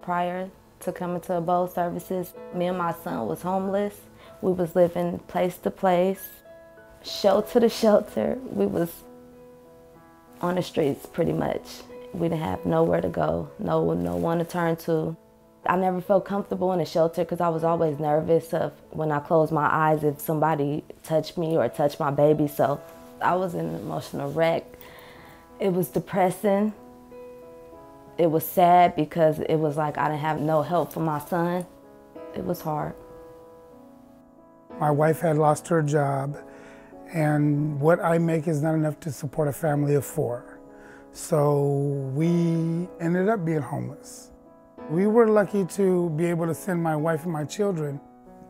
Prior to coming to Abode Services, me and my son was homeless. We was living place to place, shelter to shelter. We was on the streets pretty much. We didn't have nowhere to go, no one to turn to. I never felt comfortable in a shelter because I was always nervous of when I closed my eyes if somebody touched me or touched my baby. So I was in an emotional wreck. It was depressing. It was sad because it was like I didn't have no help for my son. It was hard. My wife had lost her job, and what I make is not enough to support a family of 4. So we ended up being homeless. We were lucky to be able to send my wife and my children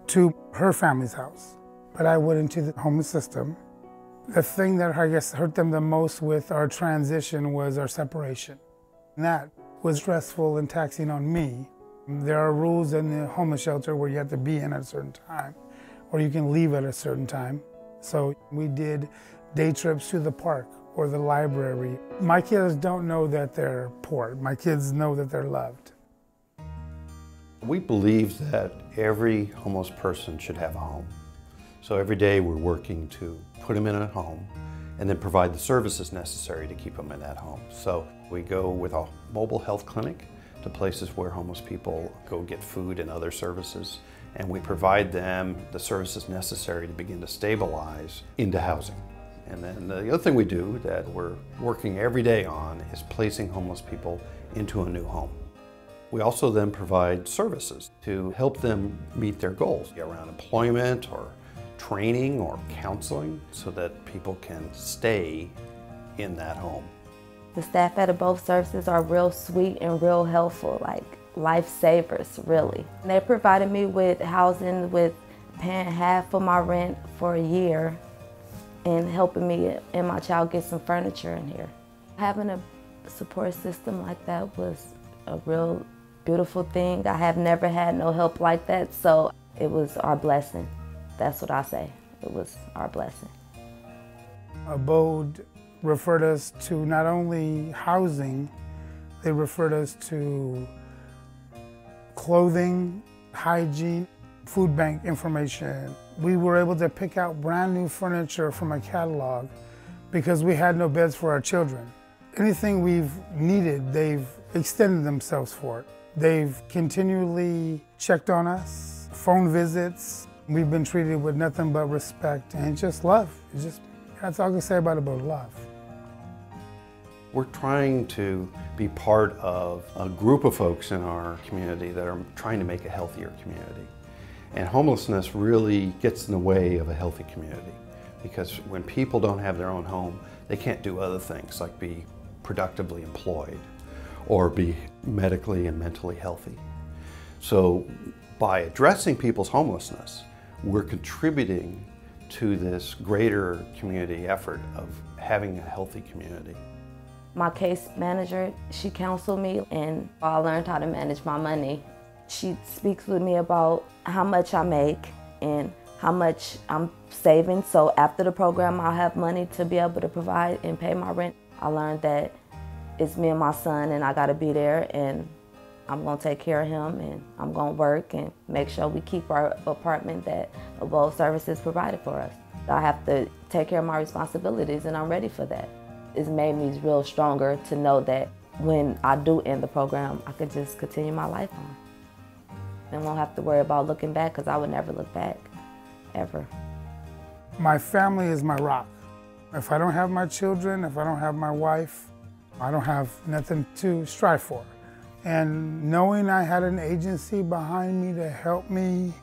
to her family's house, but I went into the homeless system. The thing that I guess hurt them the most with our transition was our separation. And that was stressful and taxing on me. There are rules in the homeless shelter where you have to be in at a certain time, or you can leave at a certain time. So we did day trips to the park or the library. My kids don't know that they're poor. My kids know that they're loved. We believe that every homeless person should have a home. So every day we're working to put them in a home and then provide the services necessary to keep them in that home. So we go with a mobile health clinic to places where homeless people go get food and other services, and we provide them the services necessary to begin to stabilize into housing. And then the other thing we do that we're working every day on is placing homeless people into a new home. We also then provide services to help them meet their goals around employment or training or counseling so that people can stay in that home. The staff at Abode Services are real sweet and real helpful, like lifesavers, really. They provided me with housing, with paying half of my rent for a year and helping me and my child get some furniture in here. Having a support system like that was a real beautiful thing. I have never had no help like that, so it was our blessing. That's what I say. It was our blessing. Abode referred us to not only housing, they referred us to clothing, hygiene, food bank information. We were able to pick out brand new furniture from a catalog because we had no beds for our children. Anything we've needed, they've extended themselves for it. They've continually checked on us, phone visits. We've been treated with nothing but respect and just love. That's all I can say about Abode, love. We're trying to be part of a group of folks in our community that are trying to make a healthier community. And homelessness really gets in the way of a healthy community because when people don't have their own home, they can't do other things like be productively employed or be medically and mentally healthy. So by addressing people's homelessness, we're contributing to this greater community effort of having a healthy community. My case manager, she counseled me and I learned how to manage my money. She speaks with me about how much I make and how much I'm saving. So after the program, I'll have money to be able to provide and pay my rent. I learned that it's me and my son and I gotta be there and I'm gonna take care of him and I'm gonna work and make sure we keep our apartment that Abode Services provided for us. I have to take care of my responsibilities and I'm ready for that. It's made me real stronger to know that when I do end the program, I could just continue my life on. And won't have to worry about looking back because I would never look back, ever. My family is my rock. If I don't have my children, if I don't have my wife, I don't have nothing to strive for. And knowing I had an agency behind me to help me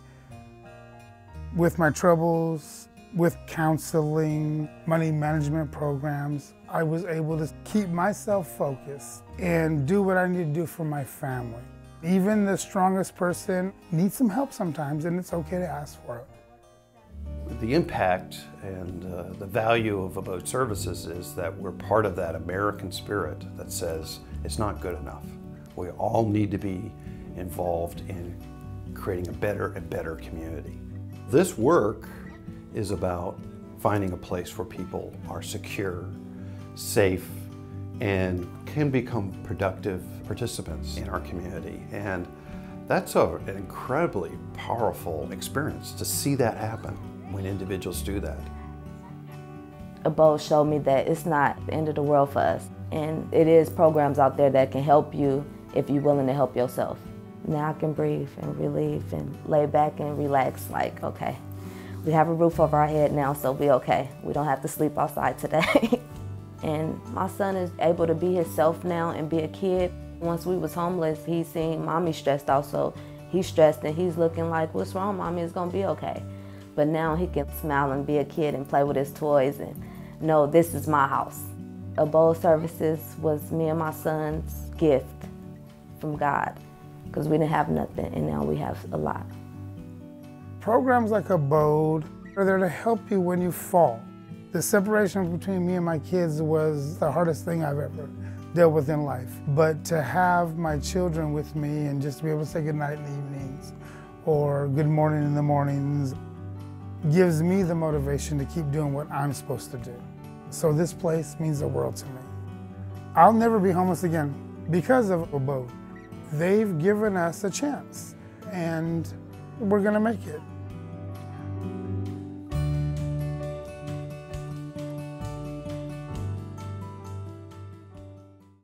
with my troubles, with counseling, money management programs, I was able to keep myself focused and do what I need to do for my family. Even the strongest person needs some help sometimes, and it's okay to ask for it. The impact and the value of Abode Services is that we're part of that American spirit that says it's not good enough. We all need to be involved in creating a better and better community. This work is about finding a place where people are secure, safe, and can become productive participants in our community. And that's an incredibly powerful experience to see that happen when individuals do that. Abode showed me that it's not the end of the world for us. And it is programs out there that can help you if you're willing to help yourself. Now I can breathe and relieve and lay back and relax, like, okay, we have a roof over our head now, so we okay. We don't have to sleep outside today. And my son is able to be himself now and be a kid. Once we was homeless, he seen mommy stressed out, so he's stressed and he's looking like, what's wrong, mommy? It's gonna be okay. But now he can smile and be a kid and play with his toys and know this is my house. Abode Services was me and my son's gift from God, because we didn't have nothing and now we have a lot. Programs like Abode are there to help you when you fall. The separation between me and my kids was the hardest thing I've ever dealt with in life. But to have my children with me and just to be able to say goodnight in the evenings or good morning in the mornings gives me the motivation to keep doing what I'm supposed to do. So this place means the world to me. I'll never be homeless again because of Abode. They've given us a chance and we're gonna make it.